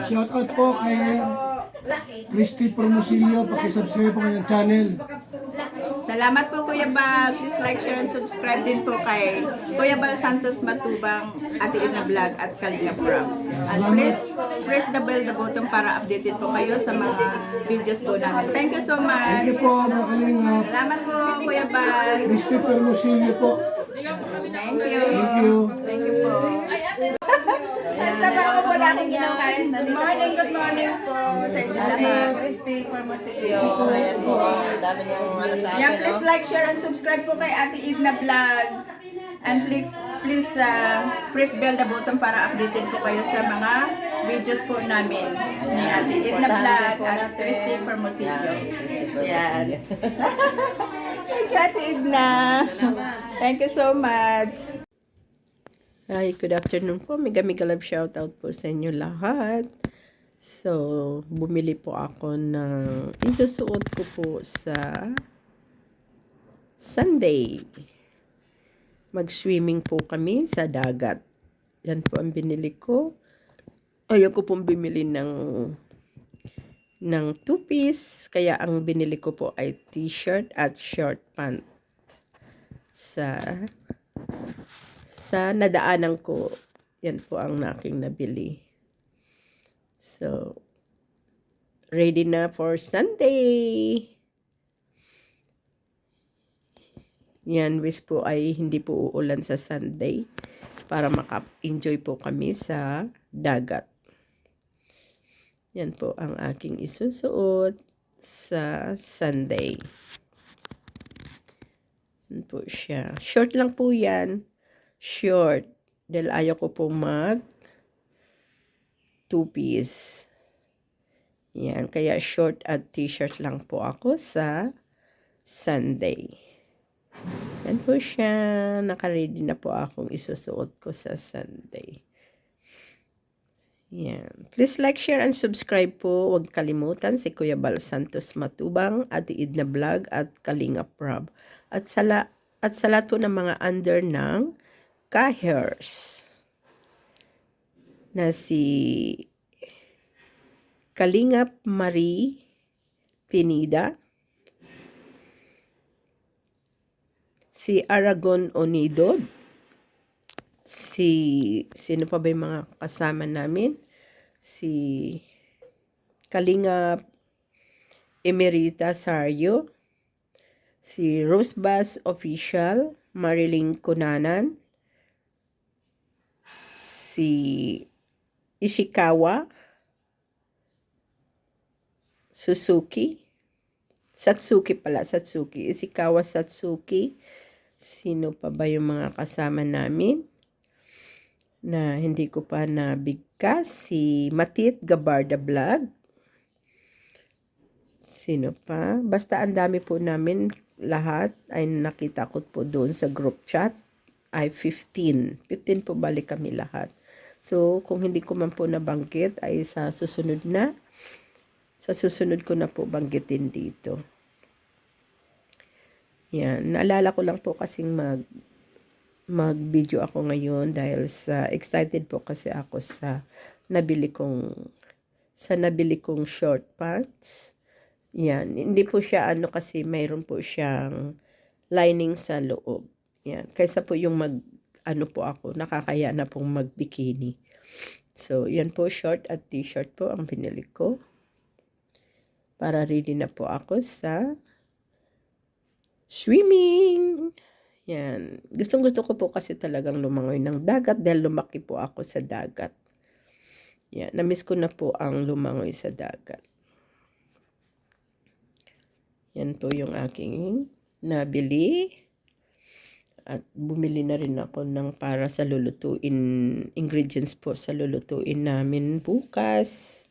Shout out po kay Christy Promosilio. Pakisubscribe po kanyang channel. Salamat po Kuya Bal. Please like, share, and subscribe din po kay Kuya Bal Santos Matubang, Ate Edna Vlog at Kalinga Prab. At please press the bell the button para updated po kayo sa mga videos po namin. Thank you so much. Thank you po mga kalingap. Salamat po Kuya Bal. Christy Promosilio po. Thank you. Thank you. Thank you po. Ang taba ko po lang kinakain. Good morning po sa inyo lahat. Christy Parmasilio. Ayan po. Dami niyang ano sa Yeah, atin, please no? like, share, and subscribe po kay Ate Edna Vlog. And please press bell the button para updated po kayo sa mga videos po namin ni Ate Edna Vlog at Christy Parmasilio. Yan. Thank you, Ate Edna. Thank you so much. Hi, good afternoon po. Mega love shoutout po sa inyo lahat. So, bumili po ako ng isusuot ko po sa Sunday. Mag-swimming po kami sa dagat. Yan po ang binili ko. Ayaw ko pong bumili ng two-piece. Kaya ang binili ko po ay t-shirt at short pant. Sa nadaanan ko, yan po ang aking nabili. So, ready na for Sunday. Yan, wish po ay hindi po uulan sa Sunday para maka-enjoy po kami sa dagat. Yan po ang aking isusuot sa Sunday. Yan po siya. Short lang po yan. Short. Dahil ayaw ko po mag two-piece. Yan. Kaya short at t-shirt lang po ako sa Sunday. Yan po siya. Nakaready na po akong isusuot ko sa Sunday. Yan. Please like, share, and subscribe po. Huwag kalimutan si Kuya Bal Santos Matubang, Ate Edna Vlog at Kalinga Prab. At sa lahat po ng mga under ng Kahers na si Kalingap Marie Pinida, si Aragon Onido, sino pa ba yung mga kasama namin? Si Kalingap Emerita Sario, si Rosebus Official, Marilyn Kunanan, si Ishikawa Satsuki, Ishikawa Satsuki. Sino pa ba yung mga kasama namin na hindi ko pa nabigkas? Si Matit Gabarda Vlog. Sino pa? Basta ang dami po namin, lahat ay nakita ko po doon sa group chat ay 15 po balik kami lahat. So, kung hindi ko man po nabanggit, ay sa susunod ko na po banggitin dito. Yan. Naalala ko lang po kasing mag-video ako ngayon dahil excited po kasi ako sa nabili kong short pants. Yan. Hindi po siya kasi mayroon po siyang lining sa loob. Yan. Kaysa po yung nakakaya na pong mag-bikini. So, yan po, short at t-shirt po ang binili ko. Para ready na po ako sa swimming. Yan. Gustong-gusto ko po kasi talagang lumangoy ng dagat dahil lumaki po ako sa dagat. Yan. Namiss ko na po ang lumangoy sa dagat. Yan po yung aking nabili. At bumili na rin ako ng para sa ingredients po sa lulutuin namin bukas.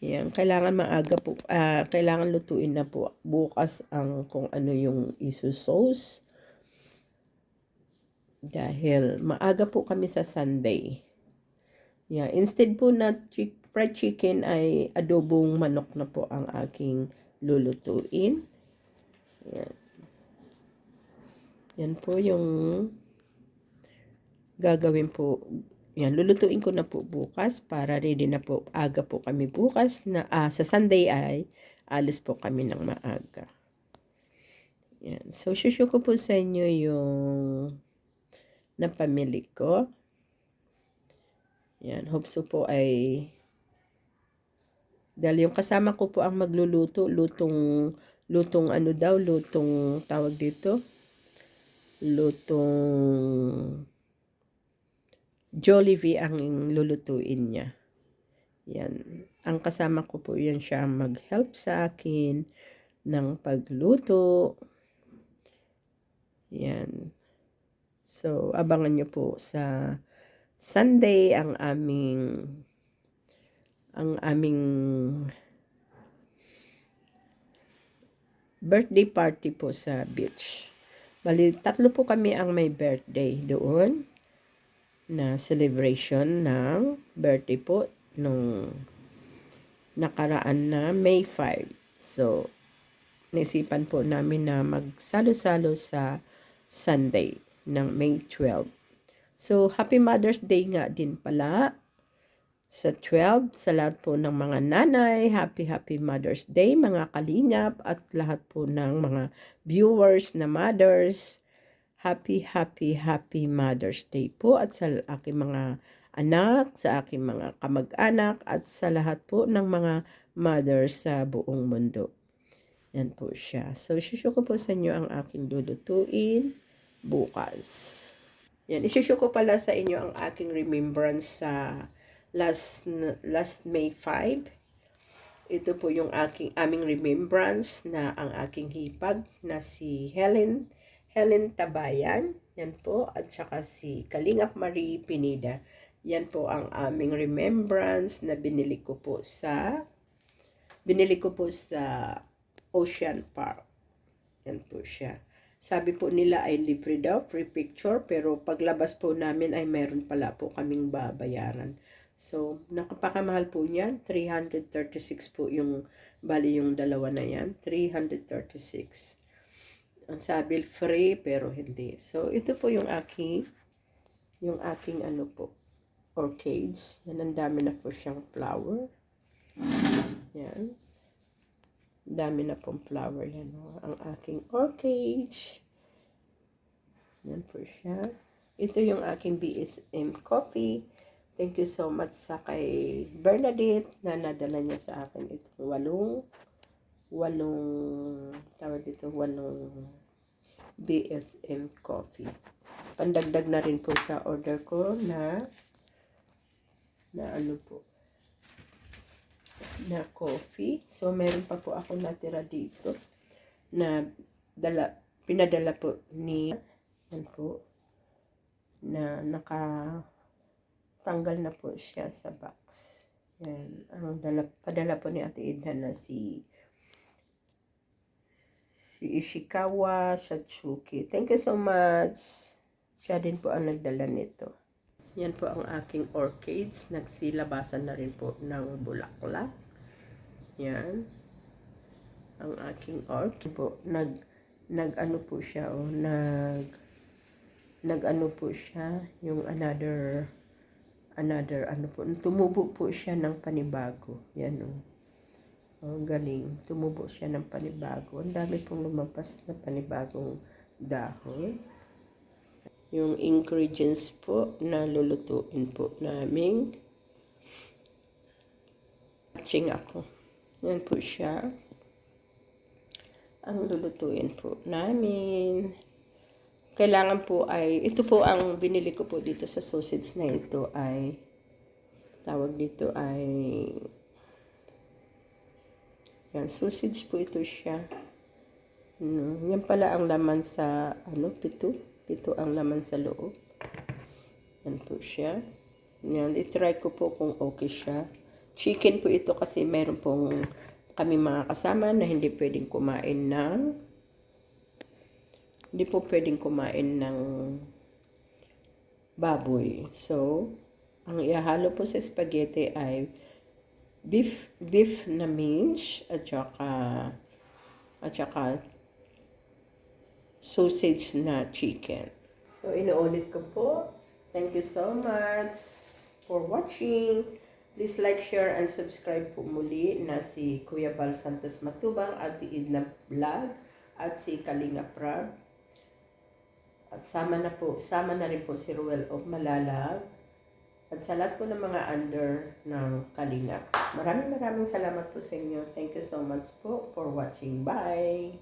Yan, kailangan maaga po, kailangan lutuin na po bukas kung ano yung isusauce. Dahil maaga po kami sa Sunday. Yeah, instead po na fried chicken ay adobong manok na po ang aking lulutuin. Yan. Yan po yung gagawin po, Yan, lulutuin ko na po bukas para ready na po. Aga po kami bukas na sa Sunday ay alis po kami ng maaga. Yan. So, shushu ko po sa inyo yung napamili ko. Yan. Hope so po ay dahil yung kasama ko po ang magluluto. Lutong ano daw, lutong tawag dito. Lutong Jollibee ang lulutuin niya. Yan. Ang kasama ko po yan siya mag-help sa akin ng pagluto. Yan. So, abangan nyo po sa Sunday ang aming birthday party po sa beach. Bali, 3 po kami ang may birthday doon na celebration ng birthday po nung nakaraan na May 5. So, naisipan po namin na magsalo-salo sa Sunday ng May 12. So, Happy Mother's Day nga din pala sa 12. Sa lahat po ng mga nanay, Happy Mother's Day, mga kalingap at lahat po ng mga viewers na mothers. Happy Mother's Day po at sa aking mga anak, sa aking mga kamag-anak at sa lahat po ng mga mothers sa buong mundo. Yan po siya. So, isusyo ko po sa inyo ang aking lulutuin bukas. Yan, isusyo ko pala sa inyo ang aking remembrance sa last May 5. Ito po yung aming remembrance na ang aking hipag na si Helen Tabayan. Yan po. At saka si Kalingap Marie Pineda. Yan po ang aming remembrance na binili ko po sa Ocean Park. Yan po siya. Sabi po nila ay libre daw, free picture, pero paglabas po namin ay meron pala po kaming babayaran. So, nakapakamahal po niyan. 336 po bali yung dalawa na yan. 336. Ang sabi free, pero hindi. So, ito po yung aking ano po, orchids. Yan, ang dami na po siyang flower. Yan. Dami na pong flower yan. Ang aking orchids. Yan po siya. Ito yung aking BSM coffee. Thank you so much sa kay Bernadette na nadala niya sa akin itong walong BSM coffee. Pandagdag na rin po sa order ko na ano po, na coffee. So, meron pa po ako natira dito na pinadala po ni yan po na nakatanggal na po siya sa box. Yan. Ang padala po ni Ate Edna na si Ishikawa Satsuki. Thank you so much. Siya din po ang nagdala nito. Yan po ang aking orchids. Nagsilabasan na rin po ng bulaklak. Yan. Ang aking orchid po. Nag-ano po siya. Nag-ano po siya. Yung another ano po. Tumubo po siya ng panibago. Yan o. Oh, galing. Tumubo siya ng panibago. Ang dami pong lumabas na panibagong dahon. Yung ingredients po na lulutuin po namin. Matching ako. Yan po siya. Ang lulutuin po namin. Kailangan po ay, ito po ang binili ko po dito sa sausage na ito ay, tawag dito ay, yan, sausage po ito siya. Yan pala ang laman sa, pito ang laman sa loob. Yan po siya. Yan, itry ko po kung okay siya. Chicken po ito kasi meron pong kami mga kasama na hindi pwedeng kumain ng baboy. So, ang ihalo po sa spaghetti ay beef na mince at saka sausage na chicken. So, inuulit ko po. Thank you so much. for watching. Please like, share, and subscribe po muli na si Kuya Bal Santos Matubang, Ate Edna Vlog, at si Kalinga Prab. At sama na rin po si Ruel of Malalag. At sa lahat po ng mga under ng Kalinga. Maraming salamat po sa inyo. Thank you so much po for watching. Bye!